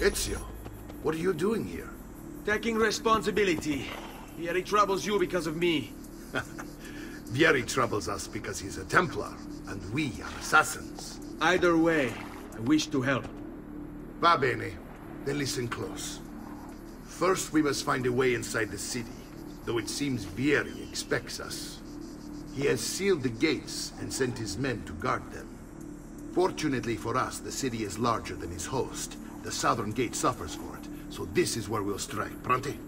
Ezio, what are you doing here? Taking responsibility. Vieri troubles you because of me. Vieri troubles us because he's a Templar, and we are assassins. Either way, I wish to help. Va bene. Then listen close. First, we must find a way inside the city, though it seems Vieri expects us. He has sealed the gates and sent his men to guard them. Fortunately for us, the city is larger than his host. The southern gate suffers for it, so this is where we'll strike. Pronti?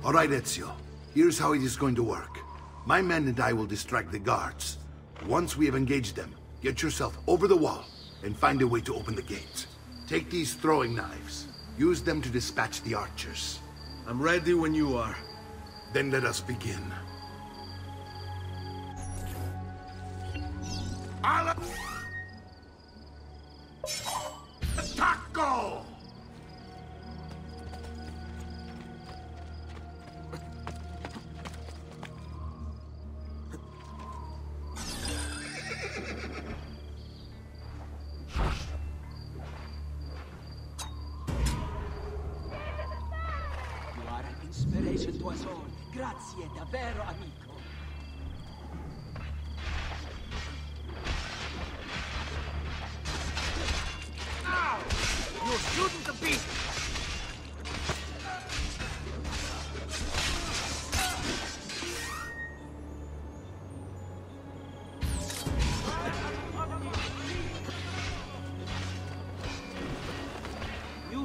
All right, Ezio. Here's how it is going to work. My men and I will distract the guards. Once we have engaged them, get yourself over the wall and find a way to open the gates. Take these throwing knives. Use them to dispatch the archers. I'm ready when you are. Then let us begin. Attacco! Inspiration to us all. Grazie, davvero, amico. Ow! You're shooting the beast!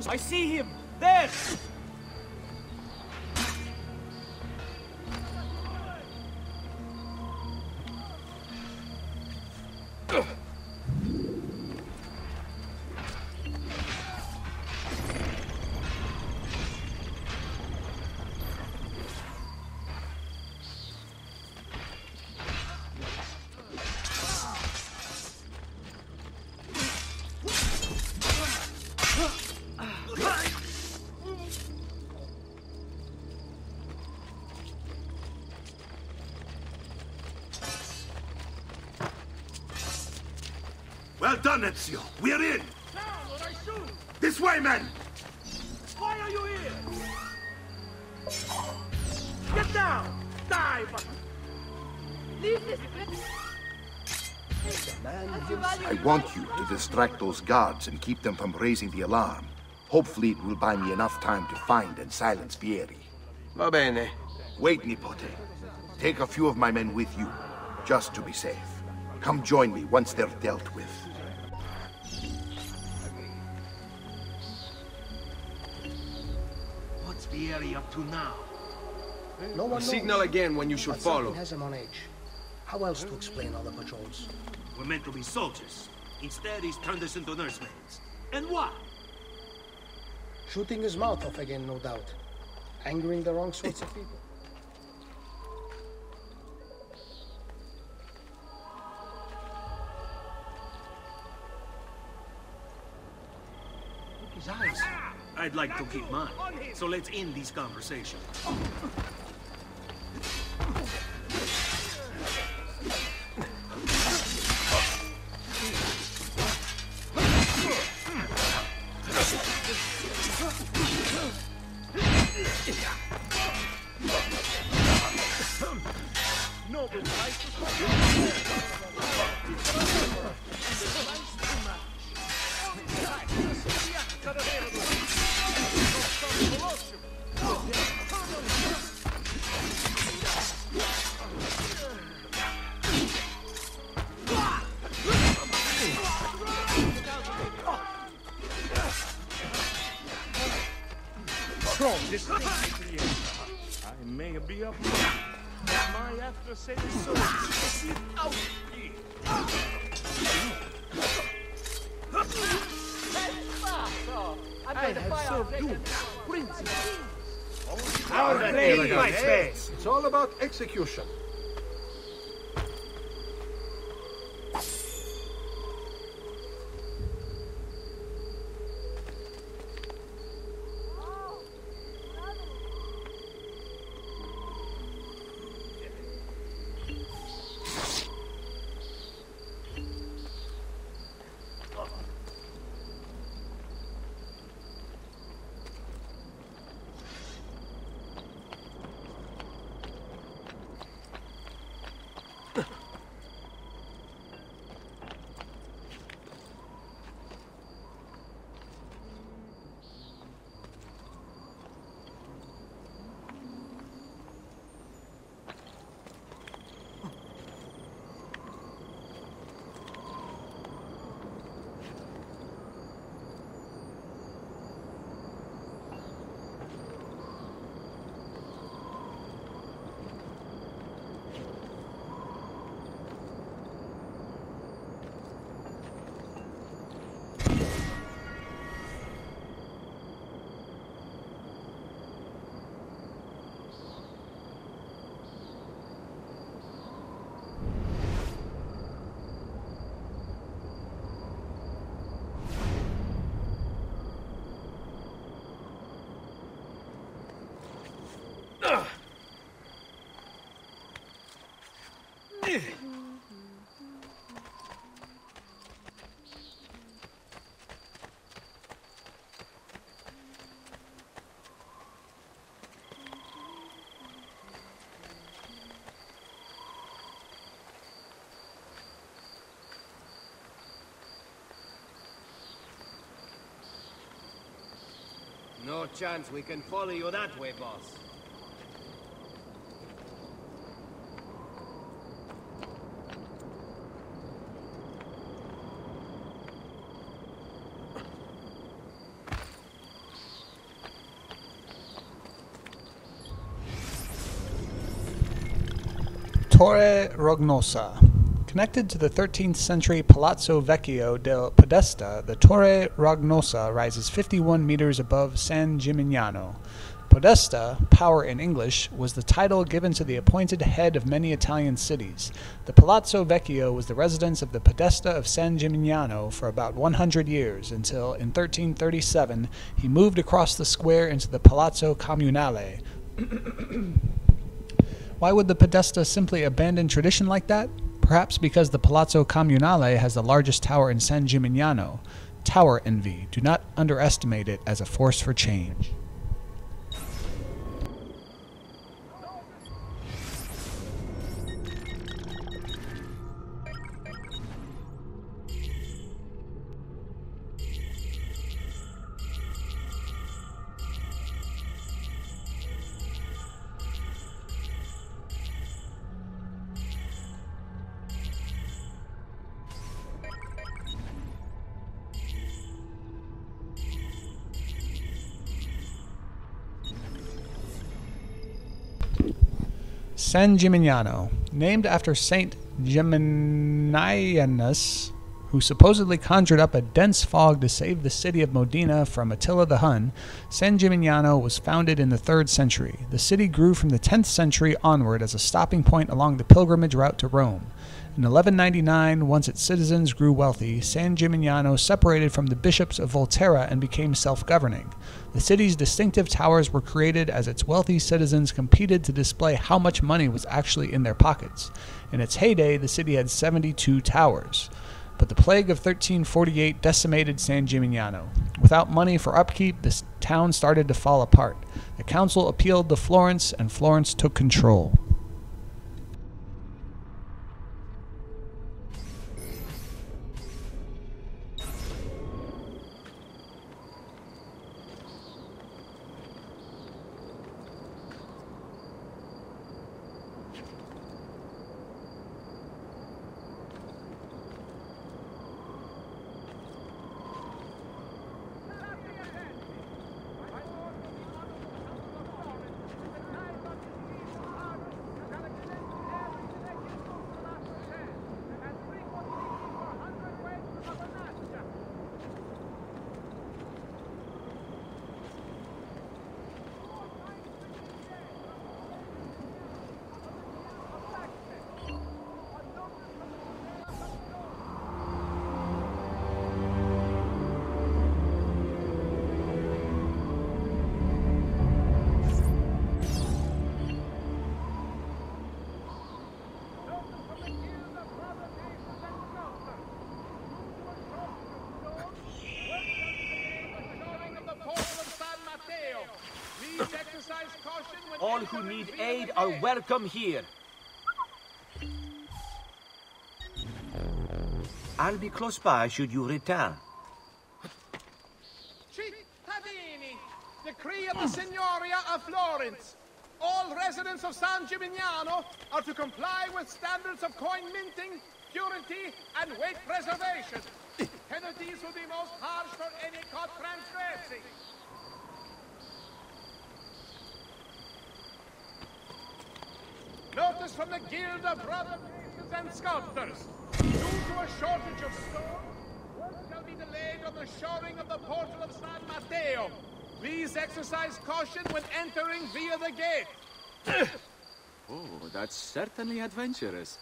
I see him! There! Well done, Ezio. We're in. Down or I shoot! This way, men! Why are you here? Get down! Dive! Leave this. I want you to distract those guards and keep them from raising the alarm. Hopefully it will buy me enough time to find and silence Vieri. Va bene. Wait, Nipote. Take a few of my men with you, just to be safe. Come join me once they're dealt with. What's Vieri up to now? No one knows. Signal again when you should But follow. something has him on edge. How else to explain all the patrols? We're meant to be soldiers. Instead, he's turned us into nursemaids. And why? Shooting his mouth off again, no doubt. Angering the wrong sorts of people. Look his eyes. I'd like to keep mine. So let's end this conversation. This thing I may be up my after say so. Get out here. I had served you Principe. Our blade, my face. It's all about execution. No chance we can follow you that way, boss. Torre Rognosa. Connected to the 13th century Palazzo Vecchio del Podesta, the Torre Rognosa rises 51 meters above San Gimignano. Podesta, power in English, was the title given to the appointed head of many Italian cities. The Palazzo Vecchio was the residence of the Podesta of San Gimignano for about 100 years, until in 1337 he moved across the square into the Palazzo Comunale. Why would the Podesta simply abandon tradition like that? Perhaps because the Palazzo Comunale has the largest tower in San Gimignano. Tower envy. Do not underestimate it as a force for change. San Gimignano, named after Saint Geminianus, who supposedly conjured up a dense fog to save the city of Modena from Attila the Hun. San Gimignano was founded in the 3rd century. The city grew from the 10th century onward as a stopping point along the pilgrimage route to Rome. In 1199, once its citizens grew wealthy, San Gimignano separated from the bishops of Volterra and became self-governing. The city's distinctive towers were created as its wealthy citizens competed to display how much money was actually in their pockets. In its heyday, the city had 72 towers. But the plague of 1348 decimated San Gimignano. Without money for upkeep, the town started to fall apart. The council appealed to Florence, and Florence took control. who need aid are welcome here. I'll be close by should you return. Cittadini, decree of the Signoria of Florence. All residents of San Gimignano are to comply with standards of coin minting, purity, and weight preservation. Penalties will be most harsh for any caught transgressing. Notice from the Guild of Brother Masons and Sculptors. Due to a shortage of stone, work shall be delayed on the shoring of the portal of San Matteo. Please exercise caution when entering via the gate. Oh, that's certainly adventurous.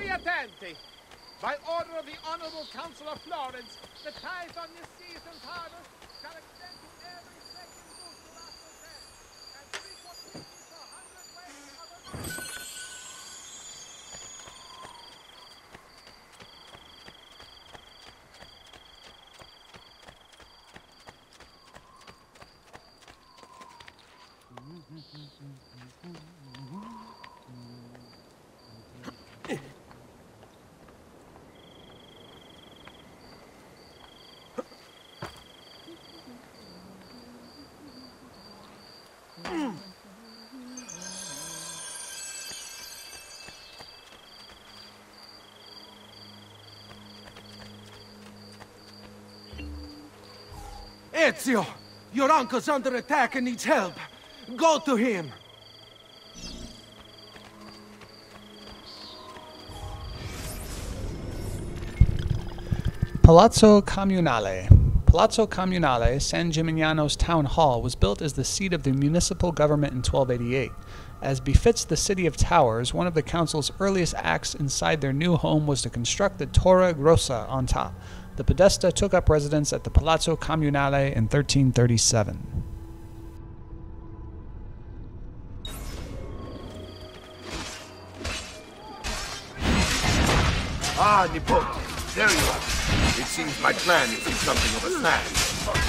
State attenti! By order of the Honorable Council of Florence, the tithe on this season's harvest shall extend to every second bushel after 10, and 3/4 per hundredweight of the... Ezio! Your uncle's under attack and needs help. Go to him! Palazzo Comunale. Palazzo Comunale, San Gimignano's town hall, was built as the seat of the municipal government in 1288. As befits the city of towers, one of the council's earliest acts inside their new home was to construct the Torre Grossa on top. The Podesta took up residence at the Palazzo Comunale in 1337. Ah, Nipote, there you are. It seems my plan is something of a snag.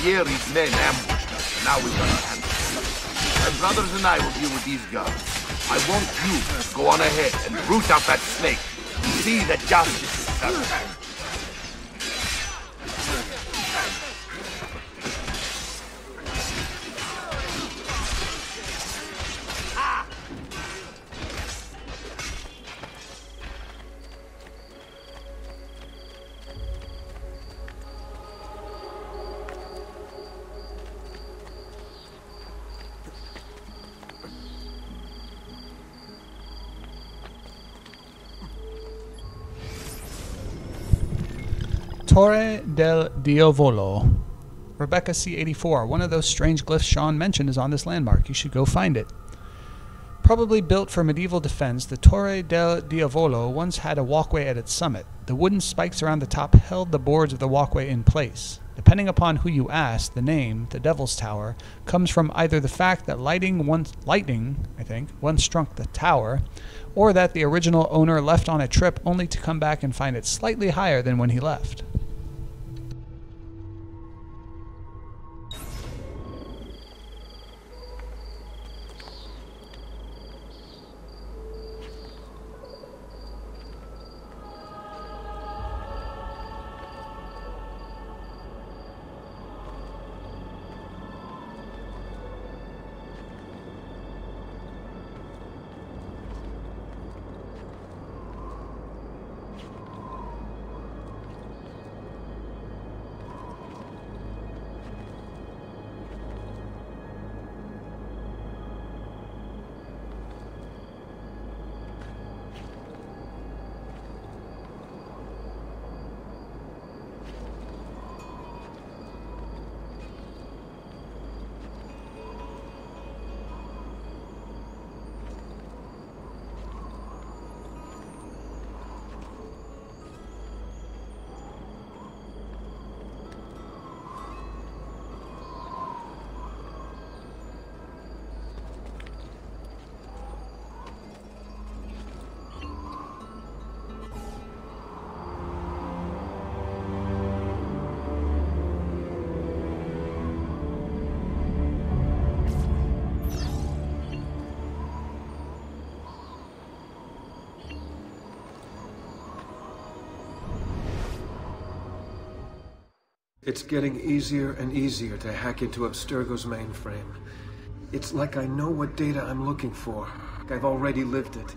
Vieri's men ambushed us, and now we've got our hands full. My brothers and I will deal with these guards. I want you to go on ahead and root out that snake. See that justice is done. Torre del Diavolo. Rebecca C84. One of those strange glyphs Sean mentioned is on this landmark. You should go find it. Probably built for medieval defense, the Torre del Diavolo once had a walkway at its summit. The wooden spikes around the top held the boards of the walkway in place. Depending upon who you ask, the name, the Devil's Tower, comes from either the fact that lightning once struck the tower, or that the original owner left on a trip only to come back and find it slightly higher than when he left. It's getting easier and easier to hack into Abstergo's mainframe. It's like I know what data I'm looking for. I've already lived it.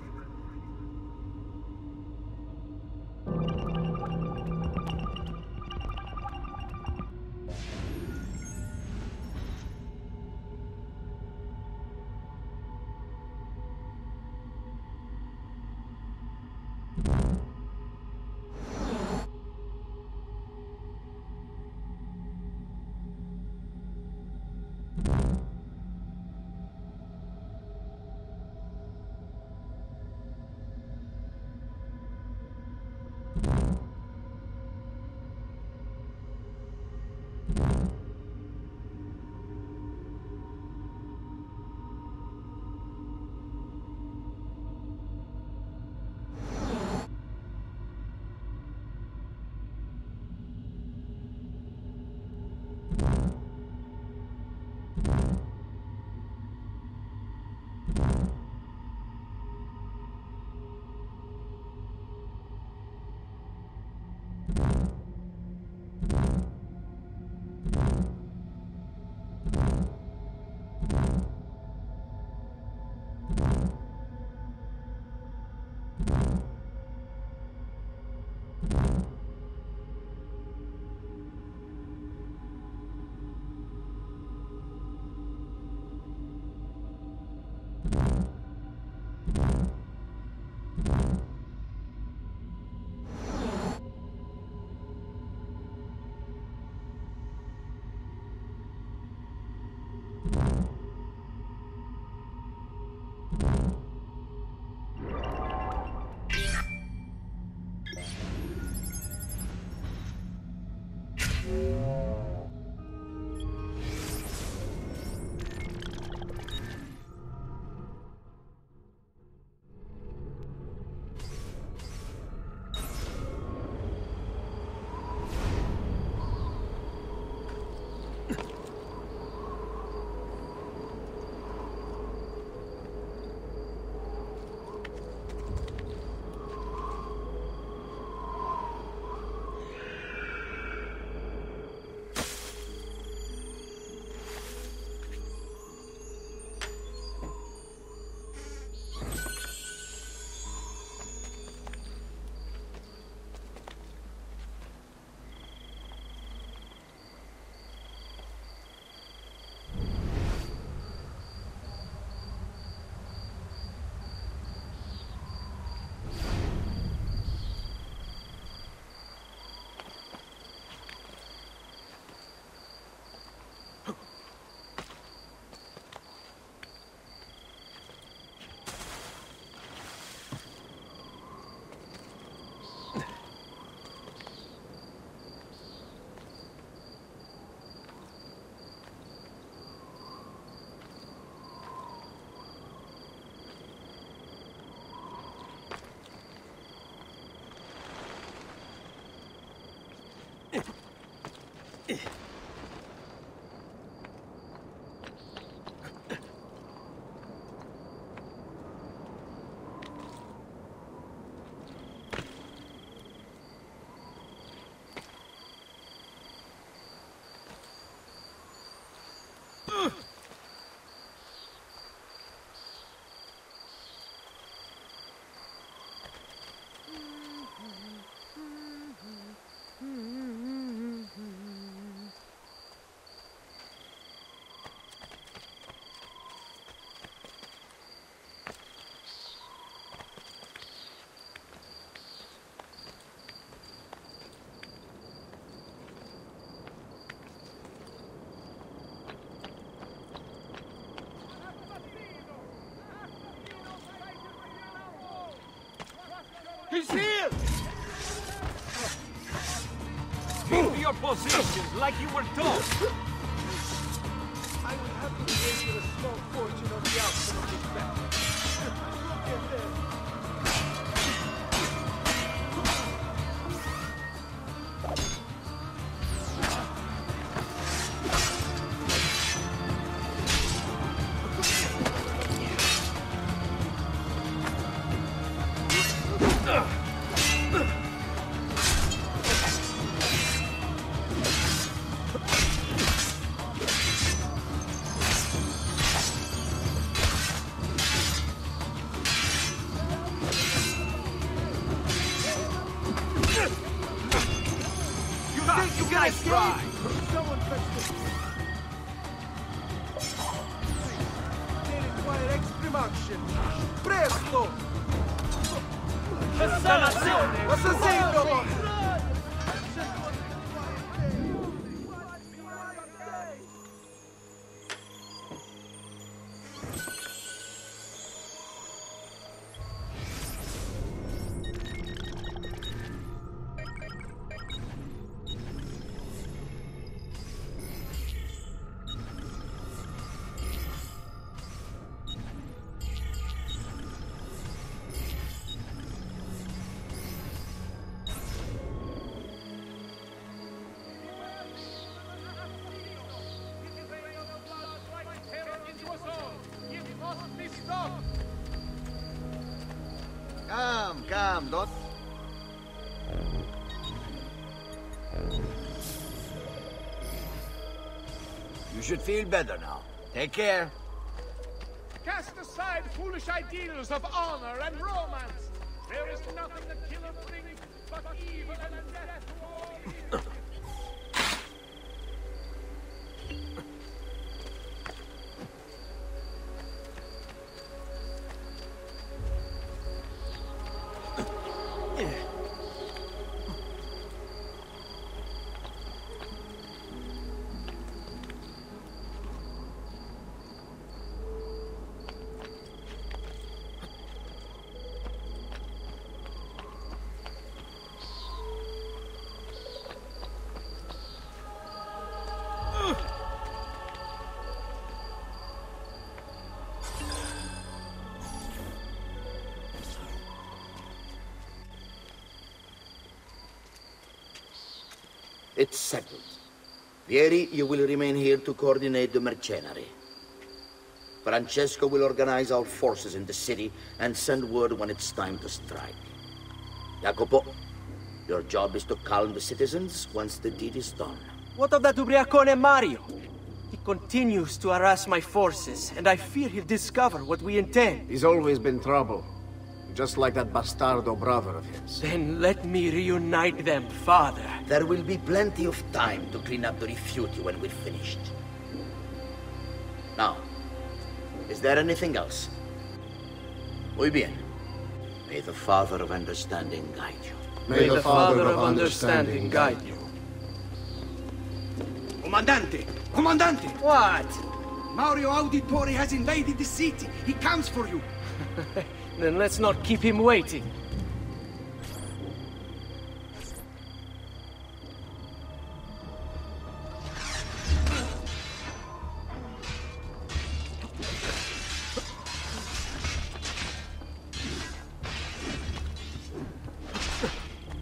He's here! Move to your positions like you were told. I will have to give you a small fortune on the outcome of this battle. Look at this. try. Someone fetch this. They require extremaction. Presto! Assassino! Come, don't... You should feel better now. Take care. Cast aside foolish ideals of honor and romance. There is nothing the killer brings but evil and death to all. It's settled. Vieri, you will remain here to coordinate the mercenary. Francesco will organize our forces in the city and send word when it's time to strike. Jacopo, your job is to calm the citizens once the deed is done. What of that Ubriacone Mario? He continues to harass my forces, and I fear he'll discover what we intend. He's always been trouble. Just like that bastardo brother of his. Then let me reunite them, father. There will be plenty of time to clean up the Rifiuti when we're finished. Now, is there anything else? Muy bien. May the Father of Understanding guide you. May the Father of Understanding guide you. Comandante! Comandante! What? Mario Auditore has invaded the city. He comes for you. Then let's not keep him waiting.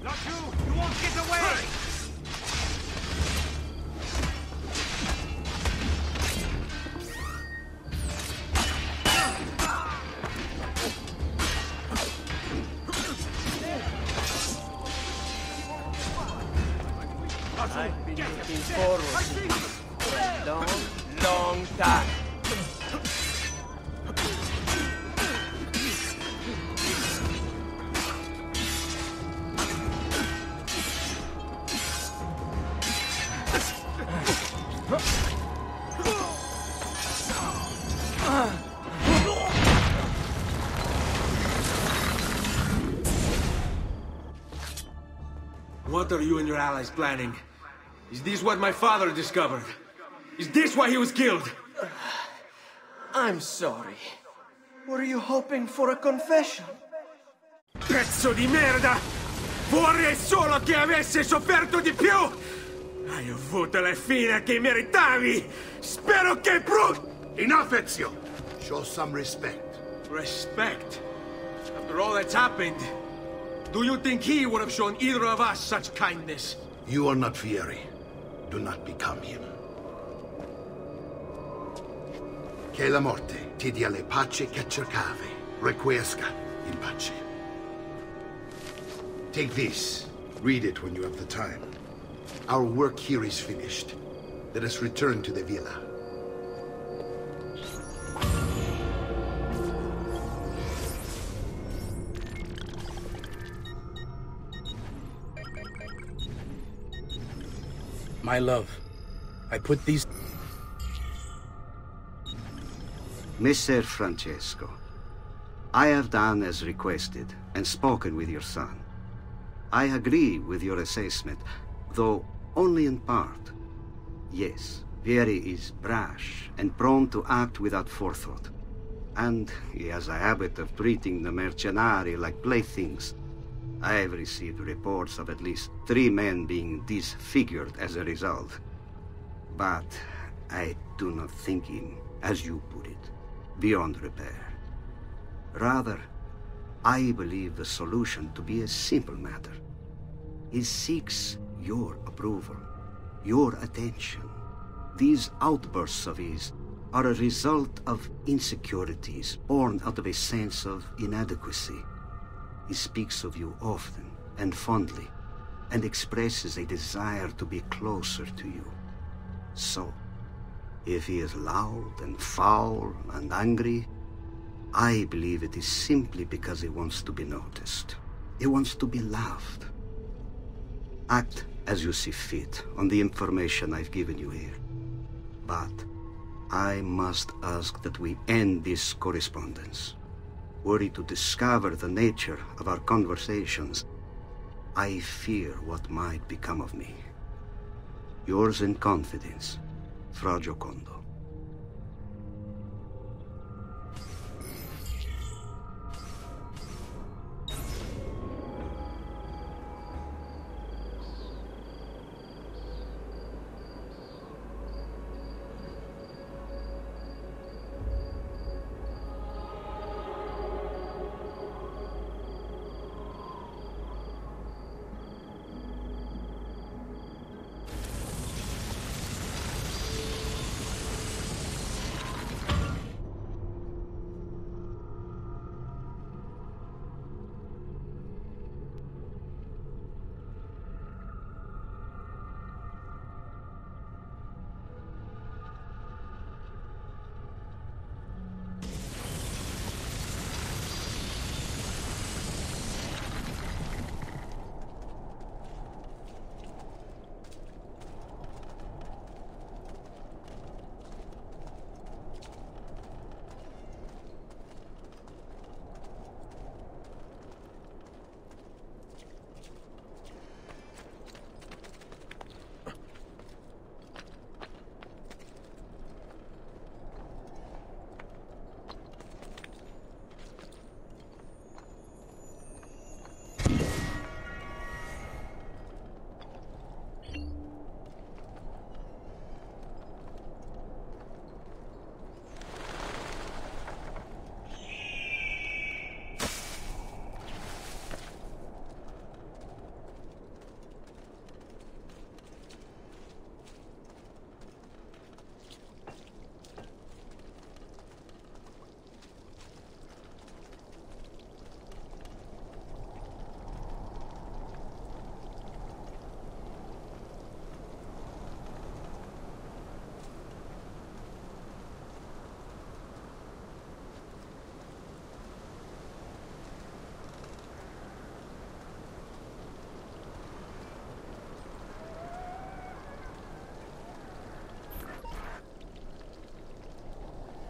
Not you! You won't get away! I've been looking forward to this for a long, long time. What are you and your allies planning? Is this what my father discovered? Is this why he was killed? I'm sorry. Were you hoping for a confession? Pezzo di merda! Vorrei solo che avesse sofferto di più! Hai avuto la fine che meritavi! Spero che Enough, Ezio! Show some respect. Respect? After all that's happened, do you think he would have shown either of us such kindness? You are not Fieri. Do not become him. Che la morte ti dia le pace che cercavi. Requiesca in pace. Take this. Read it when you have the time. Our work here is finished. Let us return to the villa. My love, I put these... Messer Francesco, I have done as requested and spoken with your son. I agree with your assessment, though only in part. Yes, Vieri is brash and prone to act without forethought. And he has a habit of treating the mercenari like playthings. I have received reports of at least 3 men being disfigured as a result. But I do not think him, as you put it, beyond repair. Rather, I believe the solution to be a simple matter. He seeks your approval, your attention. These outbursts of his are a result of insecurities born out of a sense of inadequacy. He speaks of you often and fondly, and expresses a desire to be closer to you. So, if he is loud and foul and angry, I believe it is simply because he wants to be noticed. He wants to be loved. Act as you see fit on the information I've given you here. But I must ask that we end this correspondence. Were he to discover the nature of our conversations, I fear what might become of me. Yours in confidence, Fra Giocondo.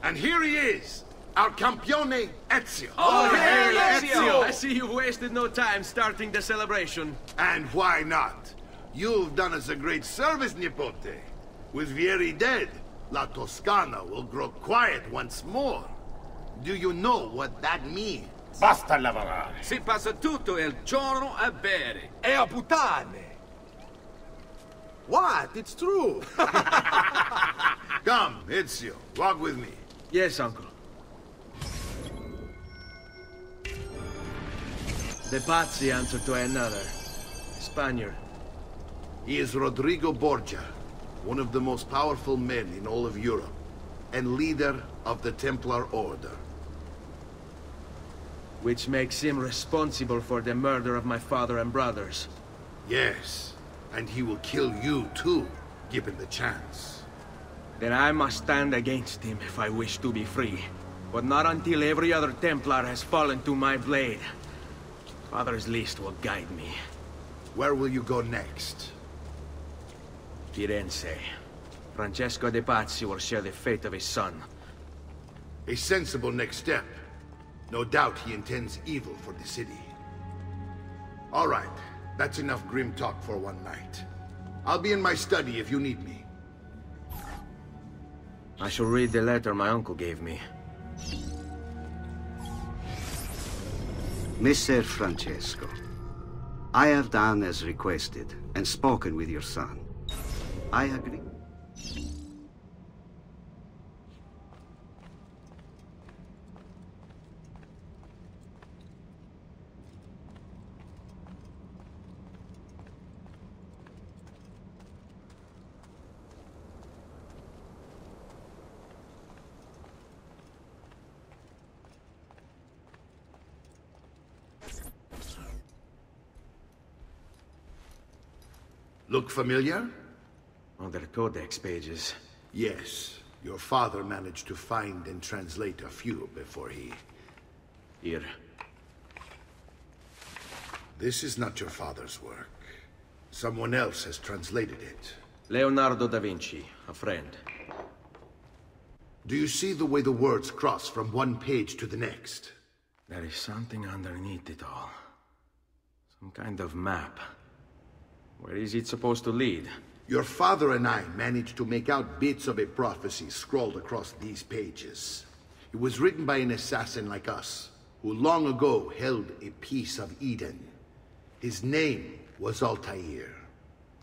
And here he is, our campione Ezio. Oh, hey, Ezio! I see you've wasted no time starting the celebration. And why not? You've done us a great service, Nipote. With Vieri dead, La Toscana will grow quiet once more. Do you know what that means? Basta lavorare. Si passa tutto il giorno a bere. E a puttane. What? It's true. Come, Ezio, walk with me. Yes, uncle. The Pazzi answer to another. Spaniard. He is Rodrigo Borgia, one of the most powerful men in all of Europe, and leader of the Templar Order. Which makes him responsible for the murder of my father and brothers. Yes, and he will kill you too, given the chance. Then I must stand against him if I wish to be free. But not until every other Templar has fallen to my blade. Father's list will guide me. Where will you go next? Firenze. Francesco de' Pazzi will share the fate of his son. A sensible next step. No doubt he intends evil for the city. All right, that's enough grim talk for one night. I'll be in my study if you need me. I shall read the letter my uncle gave me. Messer Francesco, I have done as requested and spoken with your son. I agree. Look familiar? On their codex pages. Yes. Your father managed to find and translate a few before he... Here. This is not your father's work. Someone else has translated it. Leonardo da Vinci, a friend. Do you see the way the words cross from one page to the next? There is something underneath it all. Some kind of map. Where is it supposed to lead? Your father and I managed to make out bits of a prophecy scrawled across these pages. It was written by an assassin like us, who long ago held a piece of Eden. His name was Altair.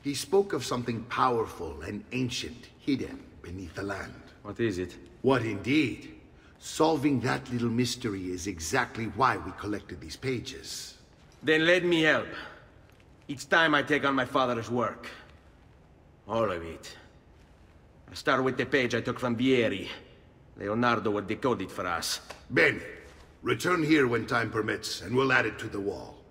He spoke of something powerful and ancient hidden beneath the land. What is it? What indeed? Solving that little mystery is exactly why we collected these pages. Then let me help. Each time I take on my father's work. All of it. I start with the page I took from Vieri. Leonardo will decode it for us. Bene. Return here when time permits, and we'll add it to the wall.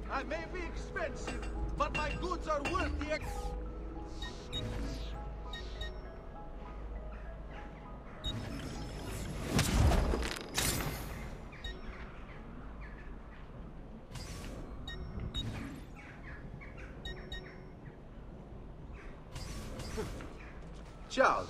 I may be expensive, but my goods are worth the Ciao.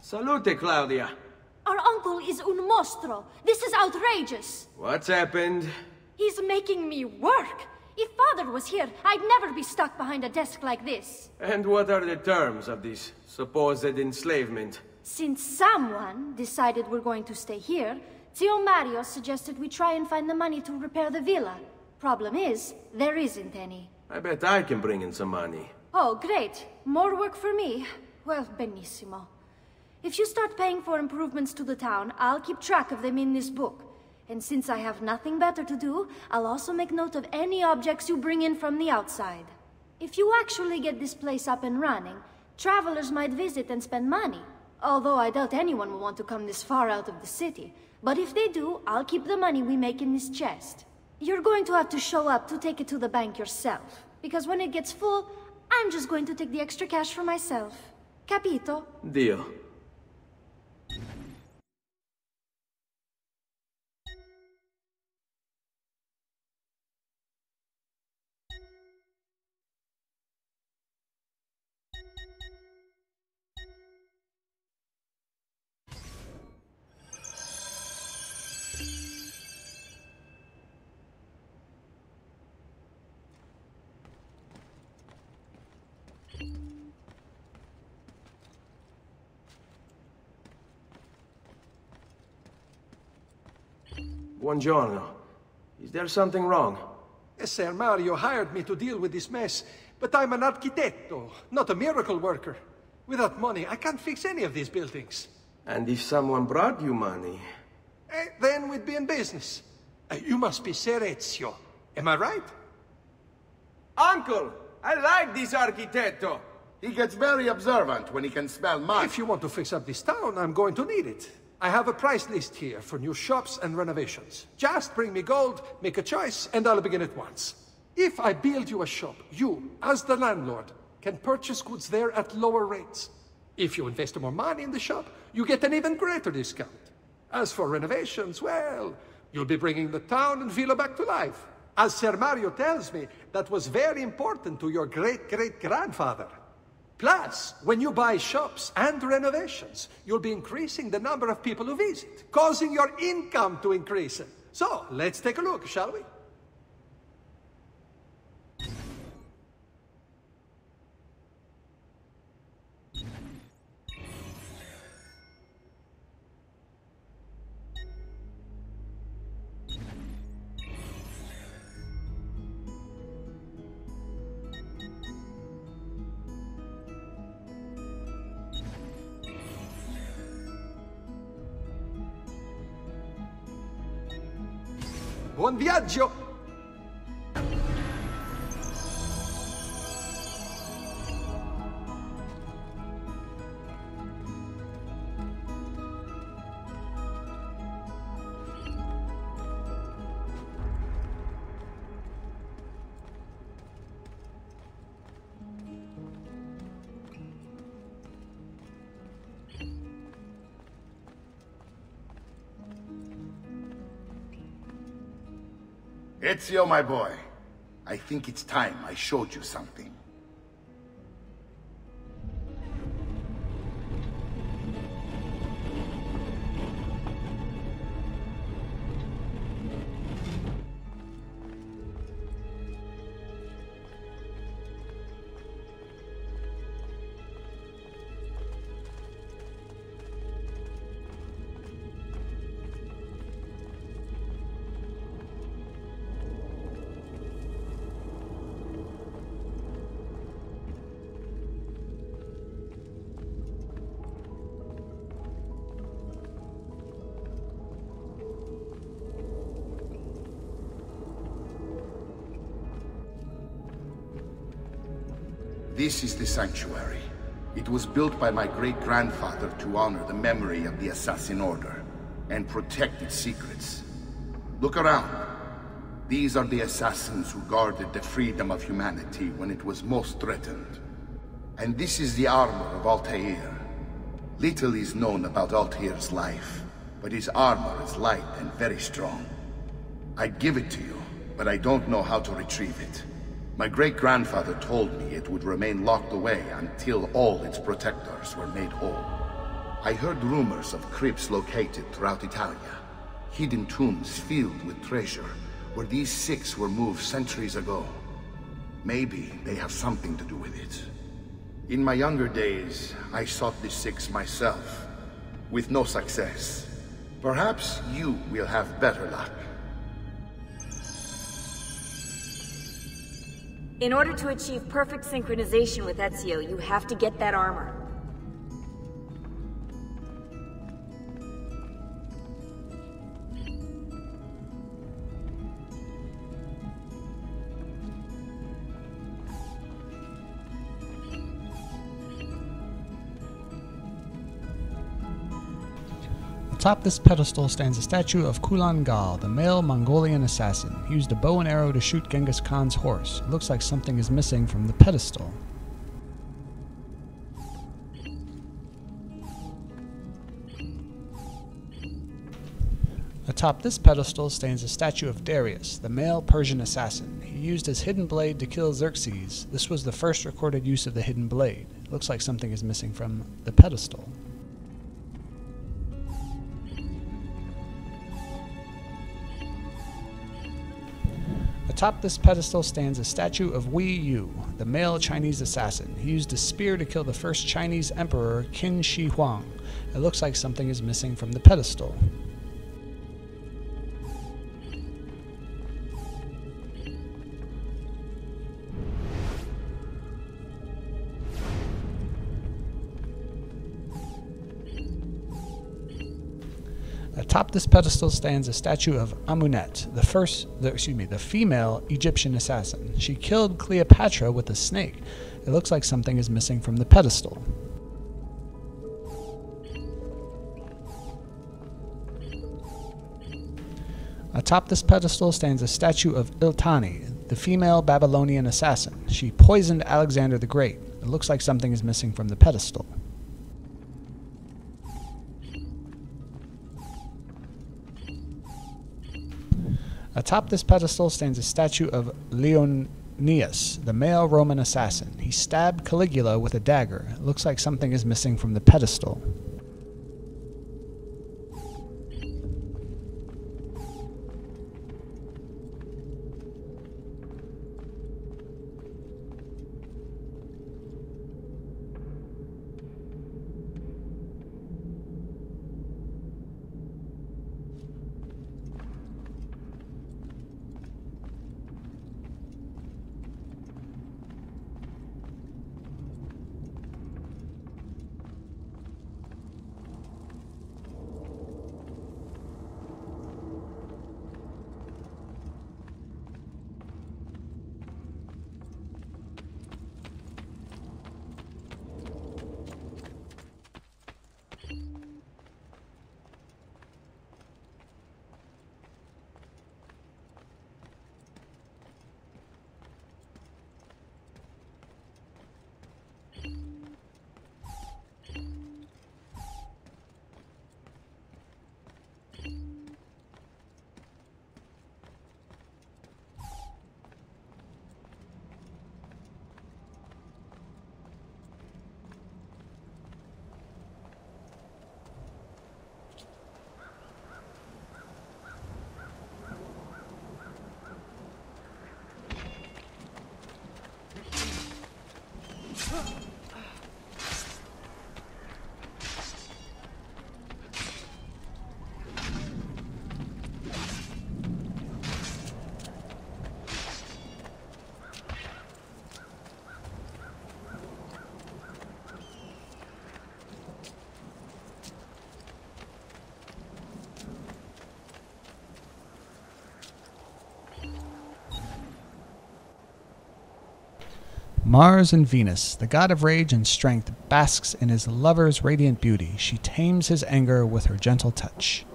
Salute, Claudia. Our uncle is un mostro. This is outrageous. What's happened? He's making me work. If Father was here, I'd never be stuck behind a desk like this. And what are the terms of this supposed enslavement? Since someone decided we're going to stay here, Zio Mario suggested we try and find the money to repair the villa. Problem is, there isn't any. I bet I can bring in some money. Oh, great. More work for me. Well, benissimo. If you start paying for improvements to the town, I'll keep track of them in this book. And since I have nothing better to do, I'll also make note of any objects you bring in from the outside. If you actually get this place up and running, travelers might visit and spend money. Although I doubt anyone will want to come this far out of the city. But if they do, I'll keep the money we make in this chest. You're going to have to show up to take it to the bank yourself. Because when it gets full, I'm just going to take the extra cash for myself. Capito? Deal. Buongiorno. Is there something wrong? Ser Mario hired me to deal with this mess, but I'm an architetto, not a miracle worker. Without money, I can't fix any of these buildings. And if someone brought you money? Then we'd be in business. You must be Ser Ezio. Am I right? Uncle! I like this architetto! He gets very observant when he can smell money. If you want to fix up this town, I'm going to need it. I have a price list here for new shops and renovations. Just bring me gold, make a choice, and I'll begin at once. If I build you a shop, you, as the landlord, can purchase goods there at lower rates. If you invest more money in the shop, you get an even greater discount. As for renovations, well, you'll be bringing the town and villa back to life. As Ser Mario tells me, that was very important to your great-great-grandfather. Plus, when you buy shops and renovations, you'll be increasing the number of people who visit, causing your income to increase. So, let's take a look, shall we? Buon viaggio! Ezio, my boy, I think it's time I showed you something. This is the sanctuary. It was built by my great-grandfather to honor the memory of the Assassin Order and protect its secrets. Look around. These are the assassins who guarded the freedom of humanity when it was most threatened. And this is the armor of Altair. Little is known about Altair's life, but his armor is light and very strong. I'd give it to you, but I don't know how to retrieve it. My great-grandfather told me it would remain locked away until all its protectors were made whole. I heard rumors of crypts located throughout Italia, hidden tombs filled with treasure, where these six were moved centuries ago. Maybe they have something to do with it. In my younger days, I sought the six myself, with no success. Perhaps you will have better luck. In order to achieve perfect synchronization with Ezio, you have to get that armor. Atop this pedestal stands a statue of Kulan Gal, the male Mongolian assassin. He used a bow and arrow to shoot Genghis Khan's horse. It looks like something is missing from the pedestal. Atop this pedestal stands a statue of Darius, the male Persian assassin. He used his hidden blade to kill Xerxes. This was the first recorded use of the hidden blade. It looks like something is missing from the pedestal. Atop this pedestal stands a statue of Wei Yu, the male Chinese assassin. He used a spear to kill the first Chinese emperor, Qin Shi Huang. It looks like something is missing from the pedestal. Atop this pedestal stands a statue of Amunet, the female Egyptian assassin. She killed Cleopatra with a snake. It looks like something is missing from the pedestal. Atop this pedestal stands a statue of Iltani, the female Babylonian assassin. She poisoned Alexander the Great. It looks like something is missing from the pedestal. Atop this pedestal stands a statue of Leonidas, the male Roman assassin. He stabbed Caligula with a dagger. It looks like something is missing from the pedestal. Mars and Venus, the god of rage and strength, basks in his lover's radiant beauty. She tames his anger with her gentle touch.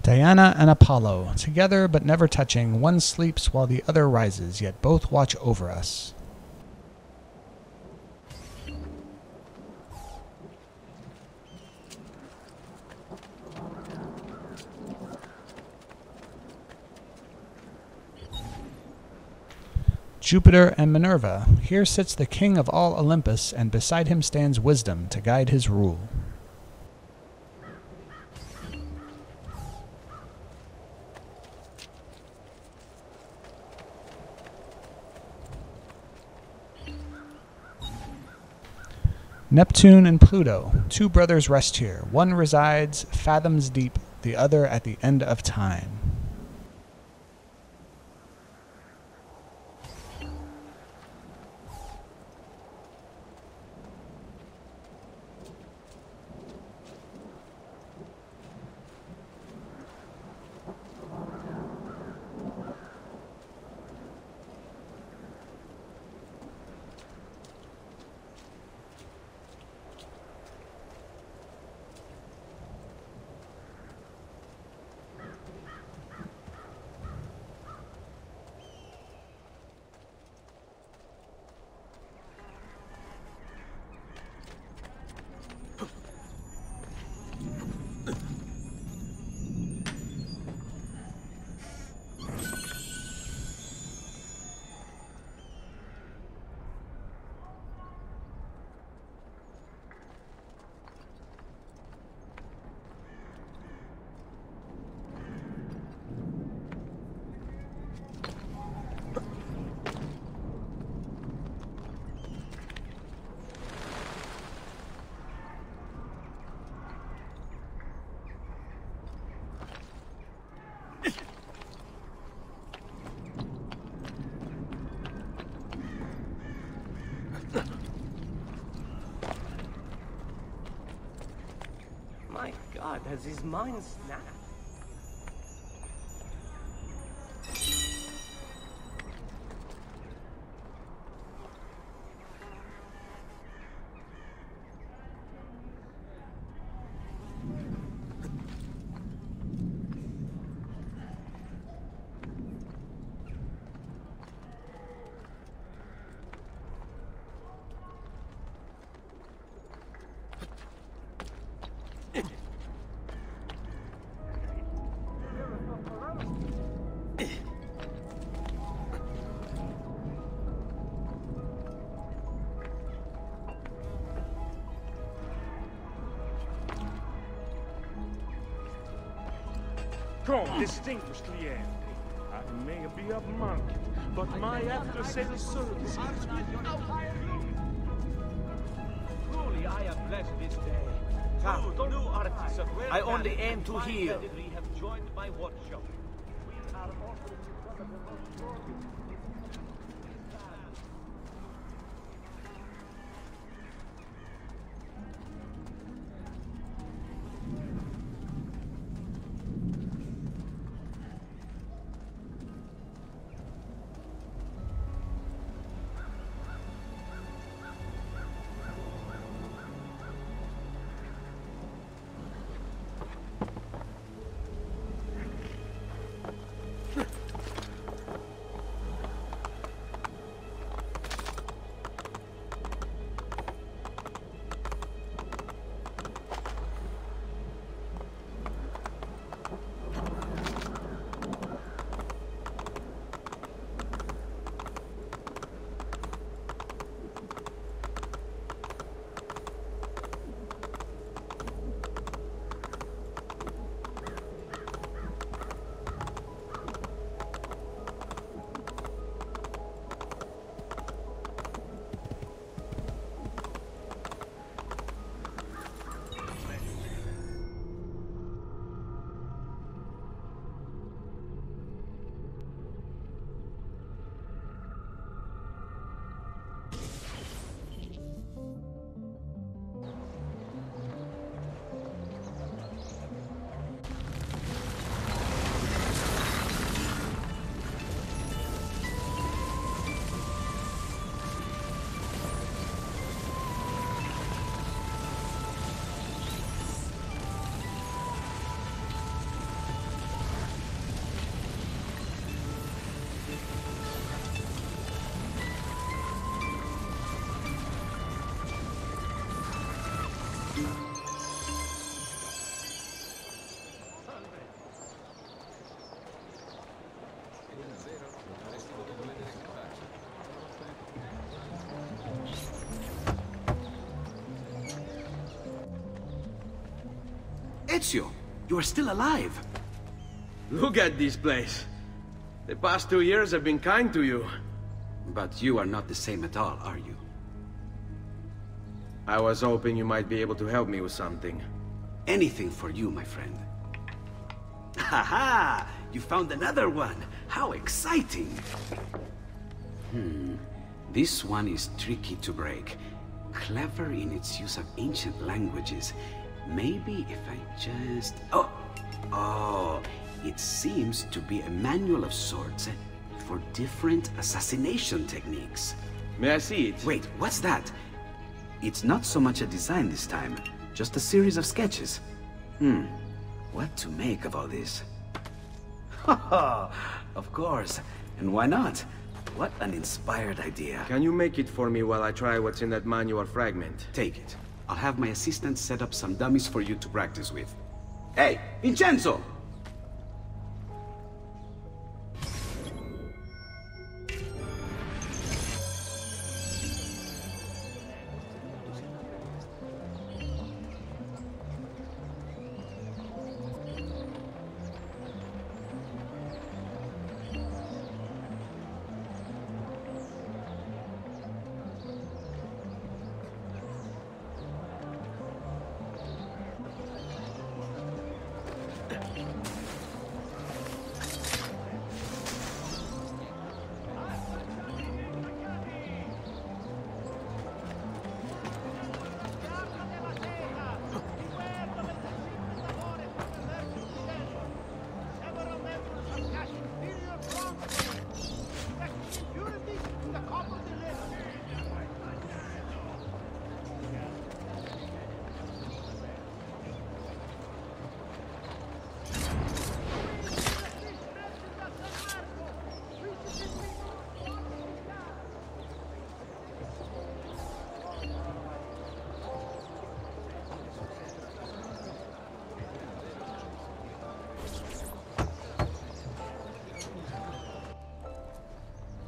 Diana and Apollo, together but never touching, one sleeps while the other rises, yet both watch over us. Jupiter and Minerva, here sits the king of all Olympus, and beside him stands Wisdom to guide his rule. Neptune and Pluto, two brothers rest here. One resides fathoms deep, the other at the end of time. My God, has his mind snapped? Come, distinguished client. I may be a monk, but my after-sales service is Truly, I am blessed this day. Two new artists of rare I only aim to heal. Have joined my workshop. We are offering one of the most glorious. Ezio, you are still alive. Look at this place. The past 2 years have been kind to you. But you are not the same at all, are you? I was hoping you might be able to help me with something. Anything for you, my friend. Ha-ha! You found another one! How exciting! This one is tricky to break. Clever in its use of ancient languages. Maybe if I just... Oh! It seems to be a manual of sorts for different assassination techniques. May I see it? Wait, what's that? It's not so much a design this time, just a series of sketches. What to make of all this? Of course, and why not? What an inspired idea. Can you make it for me while I try what's in that manual fragment? Take it. I'll have my assistant set up some dummies for you to practice with. Hey, Vincenzo!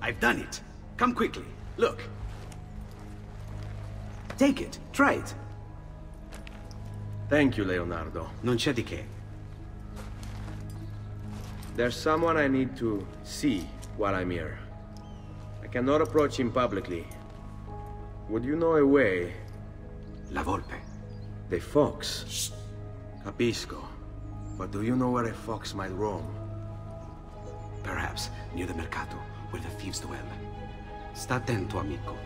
I've done it. Come quickly. Look. Take it. Try it. Thank you, Leonardo. Non c'è di che. There's someone I need to see while I'm here. I cannot approach him publicly. Would you know a way? La Volpe. The fox. Shh. Capisco. But do you know where a fox might roam? Perhaps near the Mercato, where the thieves dwell. Sta attento, amico.